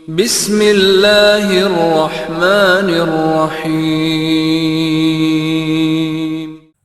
بسم اللہ الرحمن الرحیم۔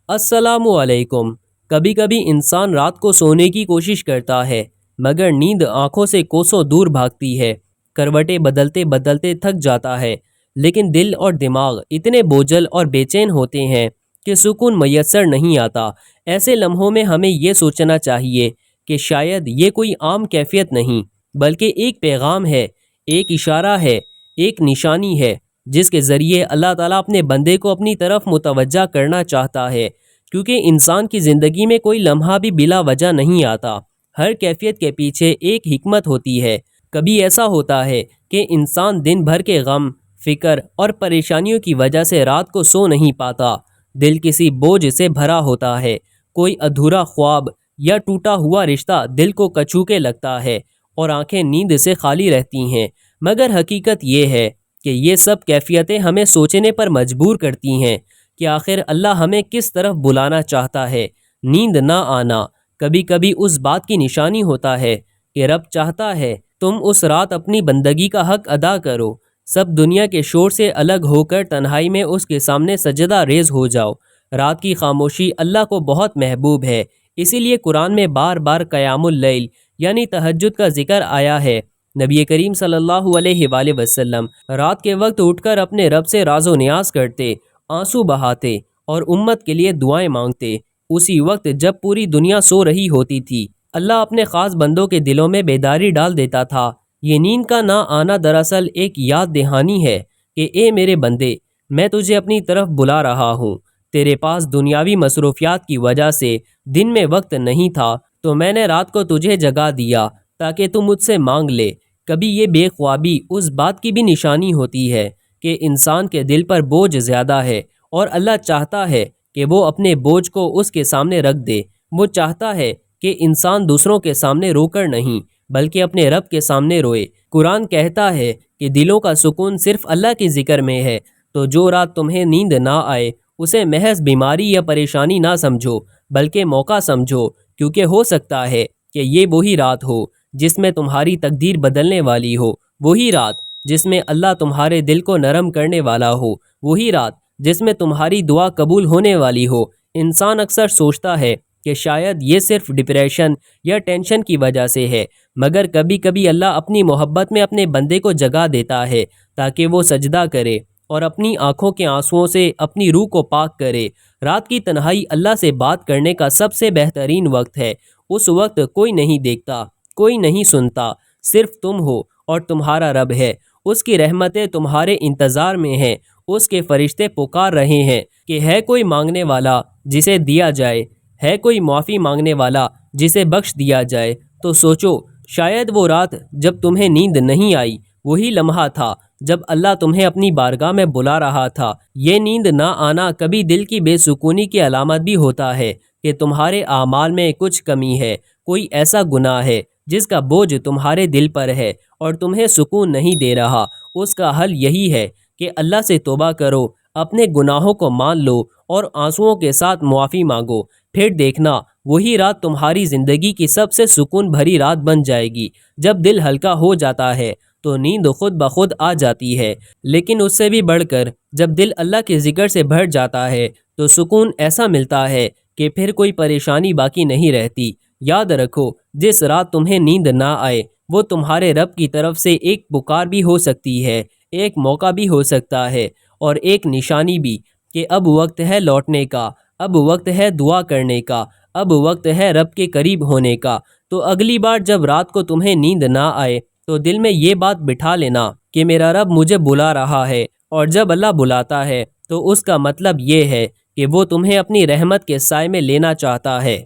السلام علیکم۔ کبھی کبھی انسان رات کو سونے کی کوشش کرتا ہے مگر نیند آنکھوں سے کوسوں دور بھاگتی ہے۔ کروٹیں بدلتے بدلتے تھک جاتا ہے لیکن دل اور دماغ اتنے بوجھل اور بے چین ہوتے ہیں کہ سکون میسر نہیں آتا۔ ایسے لمحوں میں ہمیں یہ سوچنا چاہیے کہ شاید یہ کوئی عام کیفیت نہیں بلکہ ایک پیغام ہے، ایک اشارہ ہے، ایک نشانی ہے جس کے ذریعے اللہ تعالیٰ اپنے بندے کو اپنی طرف متوجہ کرنا چاہتا ہے، کیونکہ انسان کی زندگی میں کوئی لمحہ بھی بلا وجہ نہیں آتا۔ ہر کیفیت کے پیچھے ایک حکمت ہوتی ہے۔ کبھی ایسا ہوتا ہے کہ انسان دن بھر کے غم، فکر اور پریشانیوں کی وجہ سے رات کو سو نہیں پاتا۔ دل کسی بوجھ سے بھرا ہوتا ہے، کوئی ادھورا خواب یا ٹوٹا ہوا رشتہ دل کو کچو کے لگتا ہے اور آنکھیں نیند سے خالی رہتی ہیں۔ مگر حقیقت یہ ہے کہ یہ سب کیفیتیں ہمیں سوچنے پر مجبور کرتی ہیں کہ آخر اللہ ہمیں کس طرف بلانا چاہتا ہے۔ نیند نہ آنا کبھی کبھی اس بات کی نشانی ہوتا ہے کہ رب چاہتا ہے تم اس رات اپنی بندگی کا حق ادا کرو، سب دنیا کے شور سے الگ ہو کر تنہائی میں اس کے سامنے سجدہ ریز ہو جاؤ۔ رات کی خاموشی اللہ کو بہت محبوب ہے، اسی لیے قرآن میں بار بار قیام اللیل یعنی تہجد کا ذکر آیا ہے۔ نبی کریم صلی اللہ علیہ وآلہ وسلم رات کے وقت اٹھ کر اپنے رب سے راز و نیاز کرتے، آنسو بہاتے اور امت کے لیے دعائیں مانگتے۔ اسی وقت جب پوری دنیا سو رہی ہوتی تھی، اللہ اپنے خاص بندوں کے دلوں میں بیداری ڈال دیتا تھا۔ یہ نیند کا نہ آنا دراصل ایک یاد دہانی ہے کہ اے میرے بندے، میں تجھے اپنی طرف بلا رہا ہوں۔ تیرے پاس دنیاوی مصروفیات کی وجہ سے دن میں وقت نہیں تھا، تو میں نے رات کو تجھے جگا دیا تاکہ تم مجھ سے مانگ لے۔ کبھی یہ بے خوابی اس بات کی بھی نشانی ہوتی ہے کہ انسان کے دل پر بوجھ زیادہ ہے اور اللہ چاہتا ہے کہ وہ اپنے بوجھ کو اس کے سامنے رکھ دے۔ وہ چاہتا ہے کہ انسان دوسروں کے سامنے رو کر نہیں بلکہ اپنے رب کے سامنے روئے۔ قرآن کہتا ہے کہ دلوں کا سکون صرف اللہ کے ذکر میں ہے، تو جو رات تمہیں نیند نہ آئے اسے محض بیماری یا پریشانی نہ سمجھو بلکہ موقع سمجھو، کیونکہ ہو سکتا ہے کہ یہ وہی رات ہو جس میں تمہاری تقدیر بدلنے والی ہو، وہی رات جس میں اللہ تمہارے دل کو نرم کرنے والا ہو، وہی رات جس میں تمہاری دعا قبول ہونے والی ہو۔ انسان اکثر سوچتا ہے کہ شاید یہ صرف ڈپریشن یا ٹینشن کی وجہ سے ہے، مگر کبھی کبھی اللہ اپنی محبت میں اپنے بندے کو جگا دیتا ہے تاکہ وہ سجدہ کرے اور اپنی آنکھوں کے آنسوؤں سے اپنی روح کو پاک کرے۔ رات کی تنہائی اللہ سے بات کرنے کا سب سے بہترین وقت ہے۔ اس وقت کوئی نہیں دیکھتا، کوئی نہیں سنتا، صرف تم ہو اور تمہارا رب ہے۔ اس کی رحمتیں تمہارے انتظار میں ہیں، اس کے فرشتے پکار رہے ہیں کہ ہے کوئی مانگنے والا جسے دیا جائے، ہے کوئی معافی مانگنے والا جسے بخش دیا جائے۔ تو سوچو، شاید وہ رات جب تمہیں نیند نہیں آئی وہی لمحہ تھا جب اللہ تمہیں اپنی بارگاہ میں بلا رہا تھا۔ یہ نیند نہ آنا کبھی دل کی بے سکونی کی علامت بھی ہوتا ہے کہ تمہارے اعمال میں کچھ کمی ہے، کوئی ایسا گناہ ہے جس کا بوجھ تمہارے دل پر ہے اور تمہیں سکون نہیں دے رہا۔ اس کا حل یہی ہے کہ اللہ سے توبہ کرو، اپنے گناہوں کو مان لو اور آنسوؤں کے ساتھ معافی مانگو۔ پھر دیکھنا وہی رات تمہاری زندگی کی سب سے سکون بھری رات بن جائے گی۔ جب دل ہلکا ہو جاتا ہے تو نیند خود بخود آ جاتی ہے، لیکن اس سے بھی بڑھ کر جب دل اللہ کے ذکر سے بھر جاتا ہے تو سکون ایسا ملتا ہے کہ پھر کوئی پریشانی باقی نہیں رہتی۔ یاد رکھو، جس رات تمہیں نیند نہ آئے وہ تمہارے رب کی طرف سے ایک پکار بھی ہو سکتی ہے، ایک موقع بھی ہو سکتا ہے اور ایک نشانی بھی کہ اب وقت ہے لوٹنے کا، اب وقت ہے دعا کرنے کا، اب وقت ہے رب کے قریب ہونے کا۔ تو اگلی بار جب رات کو تمہیں نیند نہ آئے تو دل میں یہ بات بٹھا لینا کہ میرا رب مجھے بلا رہا ہے، اور جب اللہ بلاتا ہے تو اس کا مطلب یہ ہے کہ وہ تمہیں اپنی رحمت کے سائے میں لینا چاہتا ہے۔